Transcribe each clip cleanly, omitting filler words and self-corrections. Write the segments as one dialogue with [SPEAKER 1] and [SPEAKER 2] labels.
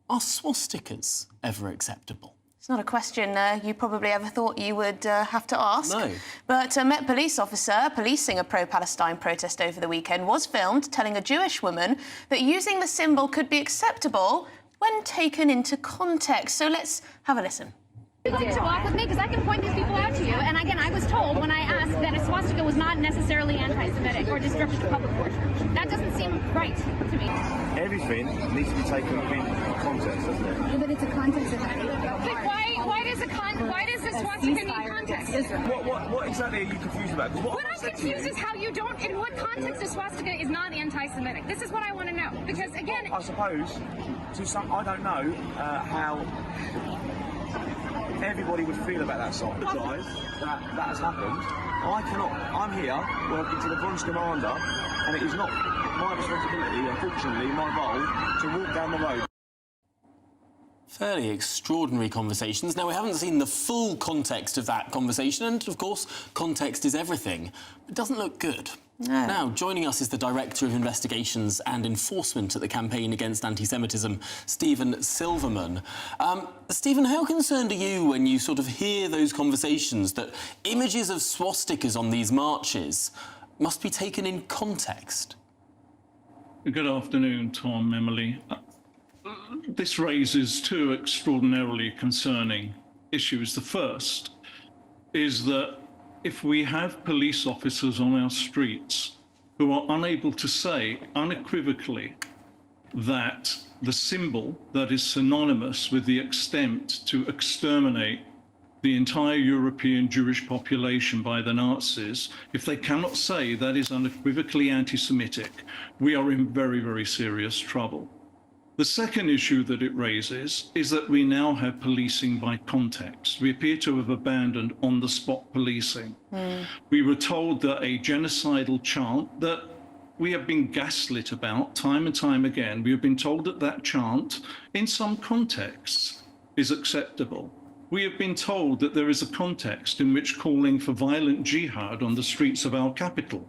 [SPEAKER 1] Are swastikas ever acceptable?
[SPEAKER 2] It's not a question you probably ever thought you would have to ask.
[SPEAKER 1] No.
[SPEAKER 2] But a Met police officer policing a pro-Palestine protest over the weekend was filmed telling a Jewish woman that using the symbol could be acceptable when taken into context. So let's have a listen.
[SPEAKER 3] You'd like to walk with me because I can point these people out to you. And again, I was told when I asked that a swastika was not necessarily anti-Semitic or disruptive to public worship. That doesn't seem right to me.
[SPEAKER 4] Everything needs to be taken in context, doesn't it?
[SPEAKER 3] Yeah, but it's a context of why does the swastika need context?
[SPEAKER 4] What exactly are you confused about?
[SPEAKER 3] What I'm confused is how you don't, in what context a swastika is not anti-Semitic. This is what I want to know. Because again,
[SPEAKER 4] I suppose, I don't know how everybody would feel about that song. That has happened. I'm here working to the branch commander, and it is not my responsibility, unfortunately, my role, to walk down the road.
[SPEAKER 1] Fairly extraordinary conversations. Now, we haven't seen the full context of that conversation, and, of course, context is everything. It doesn't look good.
[SPEAKER 2] No.
[SPEAKER 1] Now, joining us is the Director of Investigations and Enforcement at the Campaign Against Anti-Semitism, Stephen Silverman. Stephen, how concerned are you when you sort of hear those conversations that images of swastikas on these marches must be taken in context?
[SPEAKER 5] Good afternoon, Tom, Emily. This raises two extraordinarily concerning issues. The first is that if we have police officers on our streets who are unable to say unequivocally that the symbol that is synonymous with the attempt to exterminate the entire European Jewish population by the Nazis, if they cannot say that is unequivocally anti-Semitic, we are in very, very serious trouble. The second issue that it raises is that we now have policing by context. We appear to have abandoned on-the-spot policing. We were told that a genocidal chant that we have been gaslit about time and time again, we have been told that that chant, in some contexts, is acceptable. We have been told that there is a context in which calling for violent jihad on the streets of our capital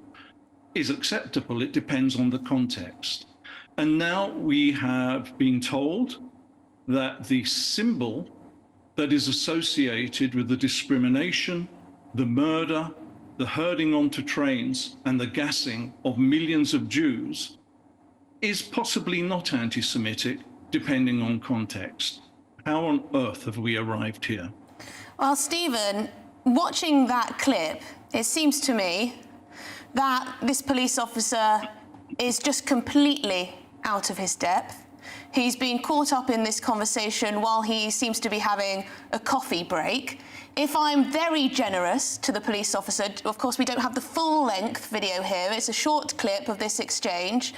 [SPEAKER 5] is acceptable. It depends on the context. And now we have been told that the symbol that is associated with the discrimination, the murder, the herding onto trains, and the gassing of millions of Jews is possibly not anti-Semitic, depending on context. How on earth have we arrived here?
[SPEAKER 2] Well, Stephen, watching that clip, it seems to me that this police officer is just completely out of his depth. He's been caught up in this conversation while he seems to be having a coffee break. If I'm very generous to the police officer, of course, we don't have the full-length video here. It's a short clip of this exchange.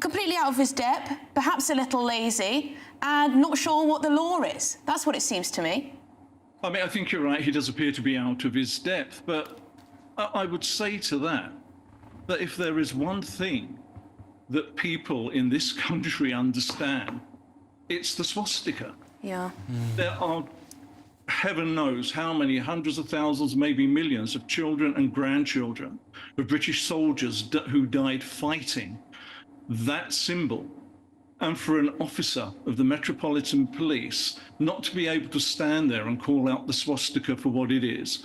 [SPEAKER 2] Completely out of his depth, perhaps a little lazy, and not sure what the law is. That's what it seems to me.
[SPEAKER 5] I mean, I think you're right. He does appear to be out of his depth. But I would say to that if there is one thing that people in this country understand, it's the swastika.
[SPEAKER 2] Yeah.
[SPEAKER 5] There are, heaven knows how many hundreds of thousands, maybe millions of children and grandchildren of British soldiers who died fighting that symbol. And for an officer of the Metropolitan Police not to be able to stand there and call out the swastika for what it is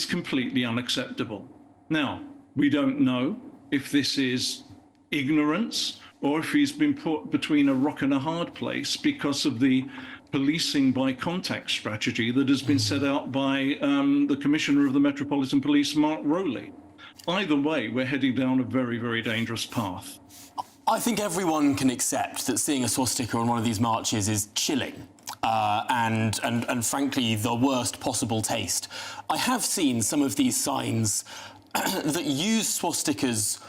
[SPEAKER 5] completely unacceptable. Now, we don't know if this is ignorance or if he's been put between a rock and a hard place because of the policing by contact strategy that has been set out by the Commissioner of the Metropolitan Police, Mark Rowley. Either way, we're heading down a very, very dangerous path.
[SPEAKER 1] I think everyone can accept that seeing a swastika on one of these marches is chilling and frankly, the worst possible taste. I have seen some of these signs that use swastikas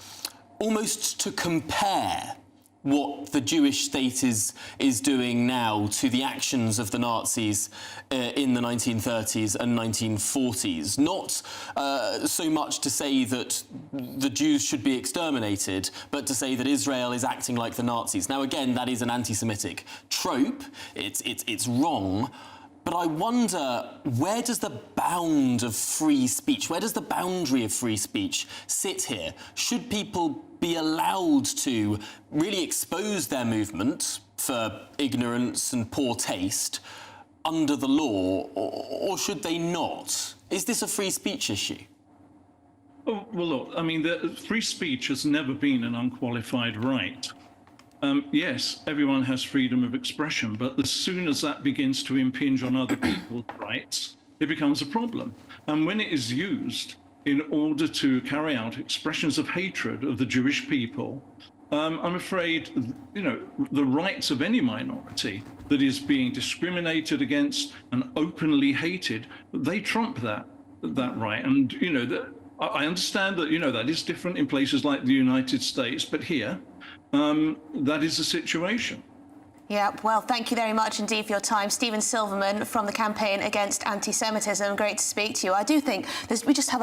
[SPEAKER 1] almost to compare what the Jewish state is doing now to the actions of the Nazis in the 1930s and 1940s. Not so much to say that the Jews should be exterminated, but to say that Israel is acting like the Nazis. Now, again, that is an anti-Semitic trope. It's wrong. But I wonder, where does the bound of free speech, where does the boundary of free speech sit here? Should people be allowed to really expose their movement for ignorance and poor taste under the law, or should they not? Is this a free speech issue?
[SPEAKER 5] Oh, well, look, I mean, free speech has never been an unqualified right. Yes, everyone has freedom of expression, but as soon as that begins to impinge on other people's rights, it becomes a problem. And when it is used in order to carry out expressions of hatred of the Jewish people, I'm afraid, you know, the rights of any minority that is being discriminated against and openly hated, they trump that right. And, you know, I understand that, you know, that is different in places like the United States, but here, that is the situation.
[SPEAKER 2] Yeah, well, thank you very much indeed for your time. Stephen Silverman from the Campaign Against Anti-Semitism, great to speak to you. I do think we just have